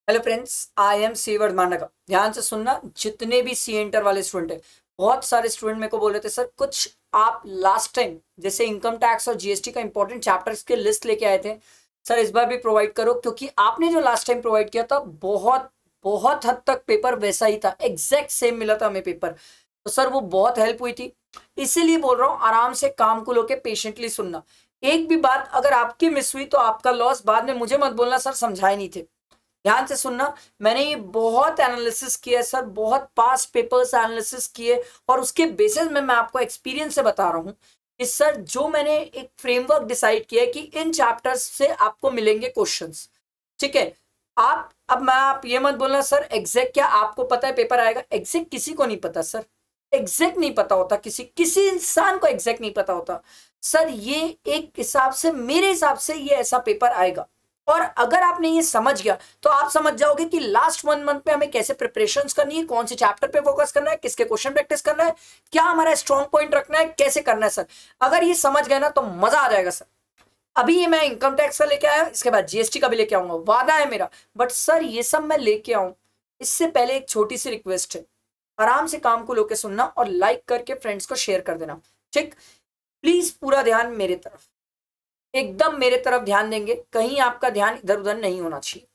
Hello friends, I am सीवर्ड मांडका। ध्यान से सुनना, जितने भी सी इंटर वाले स्टूडेंट हैं, बहुत सारे स्टूडेंट मेरे को बोल रहे थे सर कुछ आप लास्ट टाइम जैसे इनकम टैक्स और जीएसटी का इंपॉर्टेंट चैप्टर्स के लिस्ट लेके आए थे। सर इस बार भी प्रोवाइड करो, क्योंकि आपने जो लास्ट टाइम प्रोवाइड किया था बहुत बहुत हद तक पेपर वैसा ही था, एग्जैक्ट सेम मिला था हमें पेपर। तो सर वो बहुत हेल्प हुई थी, इसीलिए बोल रहा हूँ आराम से काम को लोके पेशेंटली सुनना। एक भी बात अगर आपकी मिस हुई तो आपका लॉस, बाद में मुझे मत बोलना सर समझाए नहीं थे। ध्यान से सुनना, मैंने ये बहुत एनालिसिस किया है सर, बहुत पास्ट पेपर्स एनालिसिस किए, और उसके बेसिस में मैं आपको एक्सपीरियंस से बता रहा हूँ कि सर जो मैंने एक फ्रेमवर्क डिसाइड किया है कि इन चैप्टर्स से आपको मिलेंगे क्वेश्चंस। ठीक है। आप ये मत बोलना सर एग्जैक्ट क्या आपको पता है पेपर आएगा। एग्जैक्ट किसी को नहीं पता सर, एग्जैक्ट नहीं पता होता, किसी किसी इंसान को एग्जैक्ट नहीं पता होता सर। ये एक हिसाब से, मेरे हिसाब से ये ऐसा पेपर आएगा। और अगर आपने ये समझ गया तो आप समझ जाओगे कि लास्ट 1 मंथ में हमें कैसे प्रिपरेशंस करनी है, कौन से चैप्टर पे फोकस करना है, किसके क्वेश्चन प्रैक्टिस करना है, क्या हमारा स्ट्रॉन्ग पॉइंट रखना है, कैसे करना है सर। अगर ये समझ गए ना तो मजा आ जाएगा सर। अभी ये मैं इनकम टैक्स का लेके आया, इसके बाद जीएसटी का भी लेके आऊंगा, वादा है मेरा। बट सर ये सब मैं लेके आऊं इससे पहले एक छोटी सी रिक्वेस्ट है, आराम से काम को लेके सुनना और लाइक करके फ्रेंड्स को शेयर कर देना। ठीक, प्लीज पूरा ध्यान मेरे तरफ, एकदम मेरे तरफ ध्यान देंगे, कहीं आपका ध्यान इधर उधर नहीं होना चाहिए।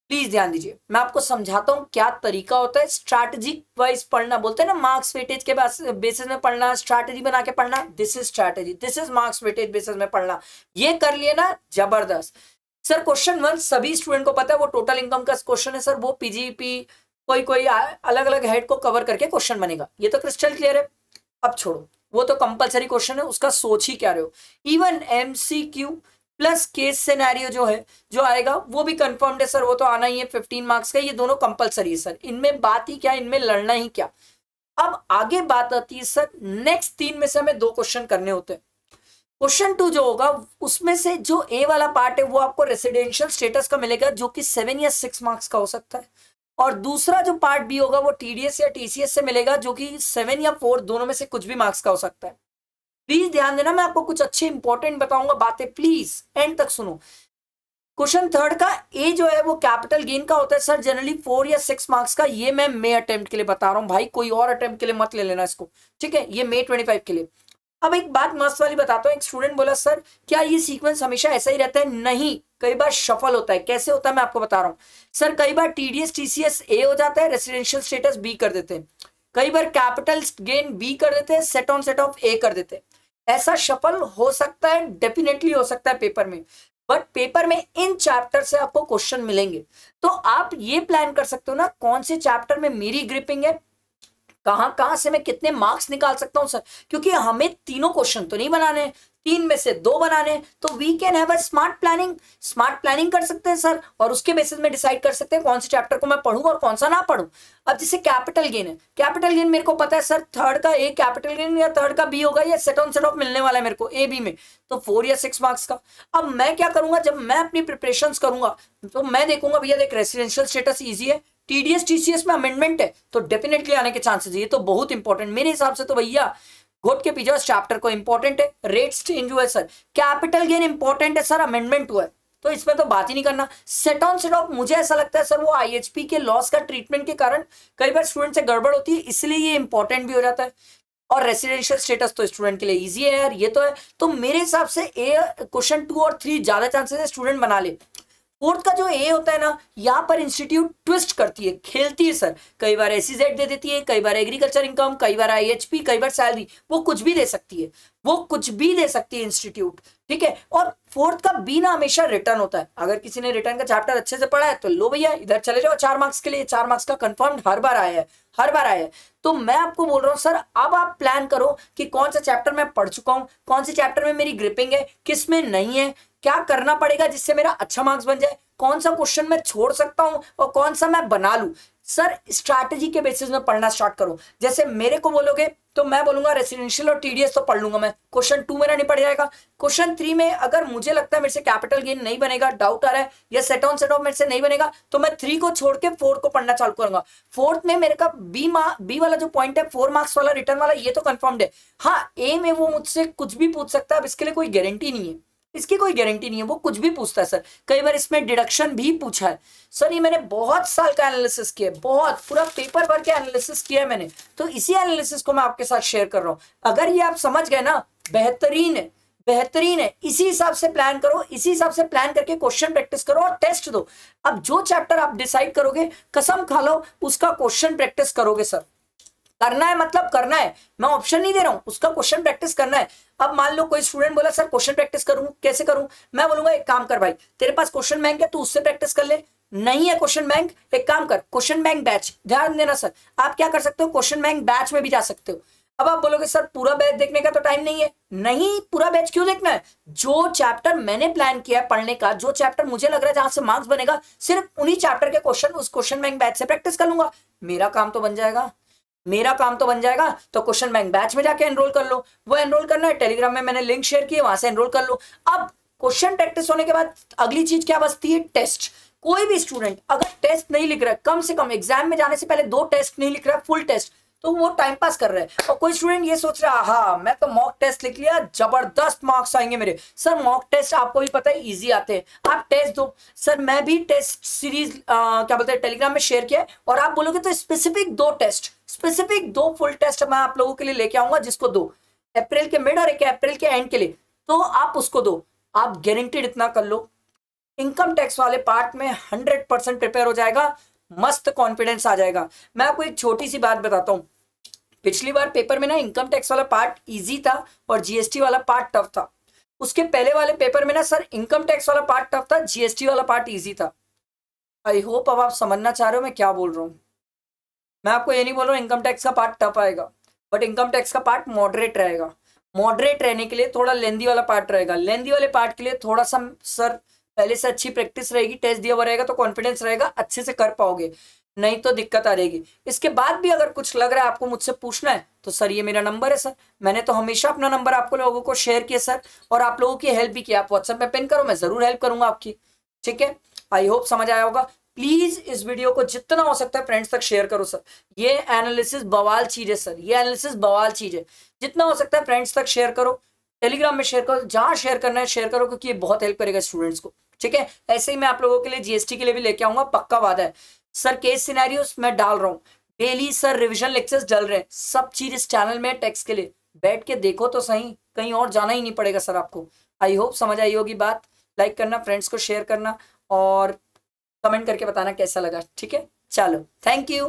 प्लीज ध्यान दीजिए, मैं आपको समझाता हूं क्या तरीका होता है। स्ट्रैटेजिक वाइज पढ़ना बोलते हैं ना, मार्क्स वेटेज के बेसिस में पढ़ना, स्ट्रैटेजी बना के पढ़ना, this is strategy, this is marks weightage basis में पढ़ना। ये कर लिए ना, जबरदस्त। सर क्वेश्चन 1 सभी स्टूडेंट को पता है, वो टोटल इनकम का क्वेश्चन है सर, वो पीजीपी कोई कोई अलग अलग हेड को कवर करके क्वेश्चन बनेगा, ये तो क्रिस्टल क्लियर है। अब छोड़ो, वो तो कंपलसरी क्वेश्चन है, उसका सोच ही क्या रहे हो। Even MCQ plus case scenario जो है, जो आएगा वो भी कंफर्म्ड है सर, वो तो आना ही है 15 मार्क्स का। ये दोनों कंपलसरी है सर, इनमें बात ही क्या, इनमें लड़ना ही क्या। अब आगे बात आती है सर, नेक्स्ट 3 में से हमें 2 क्वेश्चन करने होते हैं। क्वेश्चन 2 जो होगा उसमें से जो ए वाला पार्ट है वो आपको रेसिडेंशियल स्टेटस का मिलेगा, जो कि 7 या 6 मार्क्स का हो सकता है। और दूसरा जो पार्ट बी होगा वो टीडीएस या टीसीएस से मिलेगा, जो कि 7 या 4 दोनों में से कुछ भी मार्क्स का हो सकता है। प्लीज ध्यान देना, मैं आपको कुछ अच्छे इंपॉर्टेंट बताऊंगा बातें, प्लीज एंड तक सुनो। क्वेश्चन 3 का ए जो है वो कैपिटल गेन का होता है सर, जनरली 4 या 6 मार्क्स का। ये मैं मे अटेम्प्ट के लिए बता रहा हूं भाई, कोई और अटेम्प्ट के लिए मत ले लेना इसको। ठीक है, ये मे 25 के लिए। अब एक बात मस्त वाली बताता हूँ, एक स्टूडेंट बोला सर क्या ये सीक्वेंस हमेशा ऐसा ही रहता है? नहीं, कई बार शफल होता है। कैसे होता है मैं आपको बता रहा हूँ सर। कई बार टीडीएस टीसीएस ए हो जाता है, रेसिडेंशियल स्टेटस बी कर देते हैं। कई बार कैपिटल गेन बी कर देते हैं, सेट ऑन सेट ऑफ ए कर देते हैं। ऐसा शफल हो सकता है, डेफिनेटली हो सकता है पेपर में। बट पेपर में इन चैप्टर से आपको क्वेश्चन मिलेंगे, तो आप ये प्लान कर सकते हो ना कौन से चैप्टर में मेरी ग्रिपिंग है, कहां कहां से मैं कितने मार्क्स निकाल सकता हूं सर। क्योंकि हमें तीनों क्वेश्चन तो नहीं बनाने, 3 में से 2 बनाने, तो we can have a smart planning. Smart planning कर सकते हैं सर, और उसके बेसिस में डिसाइड कर सकते हैं कौन से चैप्टर को मैं पढ़ूं और कौन सा ना पढ़ूं। अब जैसे कैपिटल गेन है, कैपिटल गेन मेरे को पता है सर, थर्ड का ए कैपिटल गेन या थर्ड का बी होगा, या सेट ऑन सेट ऑफ मिलने वाला है मेरे को ए बी में, तो 4 या 6 मार्क्स का। अब मैं क्या करूंगा, जब मैं अपनी प्रिपरेशंस करूंगा तो मैं देखूंगा भैया देख रेसिडेंशियल स्टेटस इजी है, टीडीएस टीसीएस में अमेंडमेंट है, तो डेफिनेटली आने के चांसेस है। ये तो बहुत इंपॉर्टेंट मेरे हिसाब से तो भैया, घोट के पीछे उस चैप्टर को इंपॉर्टेंट है। रेट्स चेंज हुआ है सर, कैपिटल गेन इंपॉर्टेंट है सर, अमेंडमेंट हुआ है, तो इसमें तो बात ही नहीं करना। सेट ऑन सेट ऑफ मुझे ऐसा लगता है सर, वो आईएचपी के लॉस का ट्रीटमेंट के कारण कई बार स्टूडेंट से गड़बड़ होती है, इसलिए ये इंपॉर्टेंट भी हो जाता है। और रेसिडेंशियल स्टेटस तो स्टूडेंट के लिए इजी है यार, ये तो है। तो मेरे हिसाब से ए क्वेश्चन 2 और 3 ज्यादा चांसेस है स्टूडेंट बना ले। फोर्थ का जो ए होता है ना, यहाँ पर इंस्टीट्यूट ट्विस्ट करती है, खेलती है सर। कई बार एसीजेड दे देती है, कई बार एग्रीकल्चर इनकम, कई बार आईएचपी, कई बार सैलरी, वो कुछ भी दे सकती है, वो कुछ भी दे सकती है इंस्टीट्यूट। ठीक है। और फोर्थ का बी ना हमेशा रिटर्न होता है, अगर किसी ने रिटर्न का चैप्टर अच्छे से पढ़ा है तो लो भैया इधर चले जाओ 4 मार्क्स के लिए। 4 मार्क्स का कंफर्म हर बार आया है, हर बार आया है। तो मैं आपको बोल रहा हूं सर, अब आप प्लान करो कि कौन सा चैप्टर मैं पढ़ चुका हूं, कौन से चैप्टर में मेरी ग्रिपिंग है, किस में नहीं है, क्या करना पड़ेगा जिससे मेरा अच्छा मार्क्स बन जाए, कौन सा क्वेश्चन मैं छोड़ सकता हूं और कौन सा मैं बना लूं। सर स्ट्रैटेजी के बेसिस में पढ़ना स्टार्ट करो। जैसे मेरे को बोलोगे तो मैं बोलूंगा रेसिडेंशियल और टीडीएस तो पढ़ लूंगा मैं, क्वेश्चन 2 मेरा नहीं पड़ जाएगा। क्वेश्चन 3 में अगर मुझे लगता है मेरे से कैपिटल गेन नहीं बनेगा, डाउट आ रहा है, या सेट ऑन सेट ऑफ मेरे से नहीं बनेगा, तो मैं 3 को छोड़ के 4 को पढ़ना चालू करूंगा। फोर्थ में मेरे का बी वाला जो पॉइंट है 4 मार्क्स वाला रिटर्न वाला, ये तो कंफर्म्ड है। हाँ, ए में वो मुझसे कुछ भी पूछ सकता है, अब इसके लिए कोई गारंटी नहीं है। इसकी कोई गारंटी नहीं है, वो कुछ भी पूछता है सर। कई बार इसमें डिडक्शन भी पूछा है सर। ये मैंने बहुत साल का एनालिसिस किया है, बहुत पूरा पेपर भर के एनालिसिस किया है मैंने, तो इसी एनालिसिस को मैं आपके साथ शेयर कर रहा हूं। अगर ये आप समझ गए ना, बेहतरीन है, बेहतरीन है। इसी हिसाब से प्लान करो, इसी हिसाब से प्लान करके क्वेश्चन प्रैक्टिस करो और टेस्ट दो। अब जो चैप्टर आप डिसाइड करोगे, कसम खा लो उसका क्वेश्चन प्रैक्टिस करोगे सर। करना है मतलब करना है, मैं ऑप्शन नहीं दे रहा हूं, उसका क्वेश्चन प्रैक्टिस करना है। अब मान लो कोई स्टूडेंट बोला सर क्वेश्चन प्रैक्टिस करूं, कैसे करूं? मैं बोलूंगा एक काम कर भाई, तेरे पास क्वेश्चन बैंक है, तू उससे प्रैक्टिस कर ले। नहीं है क्वेश्चन बैंक, एक काम कर, क्वेश्चन बैंक बैच, ध्यान देना सर, आप क्या कर सकते हो, क्वेश्चन बैंक बैच में भी जा सकते हो। अब आप बोलोगे सर पूरा बैच देखने का तो टाइम नहीं है। नहीं, पूरा बैच क्यों देखना है? जो चैप्टर मैंने प्लान किया है पढ़ने का, जो चैप्टर मुझे लग रहा है जहां से मार्क्स बनेगा, सिर्फ उन्हीं चैप्टर के क्वेश्चन उस क्वेश्चन बैंक बैच से प्रैक्टिस कर लूंगा। मेरा काम तो बन जाएगा, मेरा काम तो बन जाएगा। तो क्वेश्चन बैंक बैच में जाके एनरोल कर लो। वो एनरोल करना है, टेलीग्राम में मैंने लिंक शेयर किया, वहां से एनरोल कर लो। अब क्वेश्चन प्रैक्टिस होने के बाद अगली चीज क्या बचती है? टेस्ट। कोई भी स्टूडेंट अगर टेस्ट नहीं लिख रहा है, कम से कम एग्जाम में जाने से पहले 2 टेस्ट नहीं लिख रहा है, फुल टेस्ट, तो वो टाइम पास कर रहा है। और कोई स्टूडेंट ये सोच रहा है हाँ मैं तो मॉक टेस्ट लिख लिया, जबरदस्त मार्क्स आएंगे मेरे। सर मॉक टेस्ट आपको भी पता है इजी आते हैं, आप टेस्ट दो। सर मैं भी टेस्ट सीरीज क्या बोलते हैं टेलीग्राम में शेयर किया है, और आप बोलोगे तो specific 2 test, specific 2 full test मैं आप लोगों के लिए लेके आऊंगा, जिसको 2 अप्रैल के मिड और 1 अप्रैल के एंड के लिए, तो आप उसको दो। आप गारंटीड इतना कर लो, इनकम टैक्स वाले पार्ट में 100% प्रिपेयर हो जाएगा, मस्त कॉन्फिडेंस आ जाएगा। मैं आपको एक छोटी सी बात बताता हूं, पिछली बार पेपर में ना इनकम टैक्स वाला पार्ट इजी था और जीएसटी वाला पार्ट टफ था। उसके पहले वाले पेपर में ना सर इनकम टैक्स वाला पार्ट टफ था, जीएसटी वाला पार्ट इजी था। आई होप अब आप समझना चाह रहे हो मैं क्या बोल रहा हूँ। मैं आपको ये नहीं बोल रहा हूँ इनकम टैक्स का पार्ट टफ आएगा, बट इनकम टैक्स का पार्ट मॉडरेट रहेगा। मॉडरेट रहने के लिए थोड़ा लेंदी वाला पार्ट रहेगा, लेंदी वाले पार्ट के लिए थोड़ा सा सर पहले से अच्छी प्रैक्टिस रहेगी, टेस्ट दिया हुआ रहेगा तो कॉन्फिडेंस रहेगा, अच्छे से कर पाओगे, नहीं तो दिक्कत आ रहेगी। इसके बाद भी अगर कुछ लग रहा है आपको मुझसे पूछना है तो सर ये मेरा नंबर है सर, मैंने तो हमेशा अपना नंबर आपको लोगों को शेयर किया सर, और आप लोगों की हेल्प भी किया। आप व्हाट्सएप में पिन करो, मैं जरूर हेल्प करूंगा आपकी। ठीक है, आई होप समझ आया होगा। प्लीज इस वीडियो को जितना हो सकता है फ्रेंड्स तक शेयर करो सर। ये एनालिसिस बवाल चीज है सर, ये एनालिसिस बवाल चीज है, जितना हो सकता है फ्रेंड्स तक शेयर करो, टेलीग्राम में शेयर करो, जहां शेयर करना है शेयर करो, क्योंकि ये बहुत हेल्प करेगा स्टूडेंट्स को। ठीक है, ऐसे ही मैं आप लोगों के लिए जीएसटी के लिए भी लेके आऊंगा, पक्का वादा है सर। केस सिनेरियोस मैं डाल रहा हूँ डेली सर, रिवीजन लेक्चर्स डल रहे हैं, सब चीज इस चैनल में टैक्स के लिए, बैठ के देखो तो सही, कहीं और जाना ही नहीं पड़ेगा सर आपको। आई होप समझ आई होगी बात। लाइक करना, फ्रेंड्स को शेयर करना और कमेंट करके बताना कैसा लगा। ठीक है, चलो थैंक यू।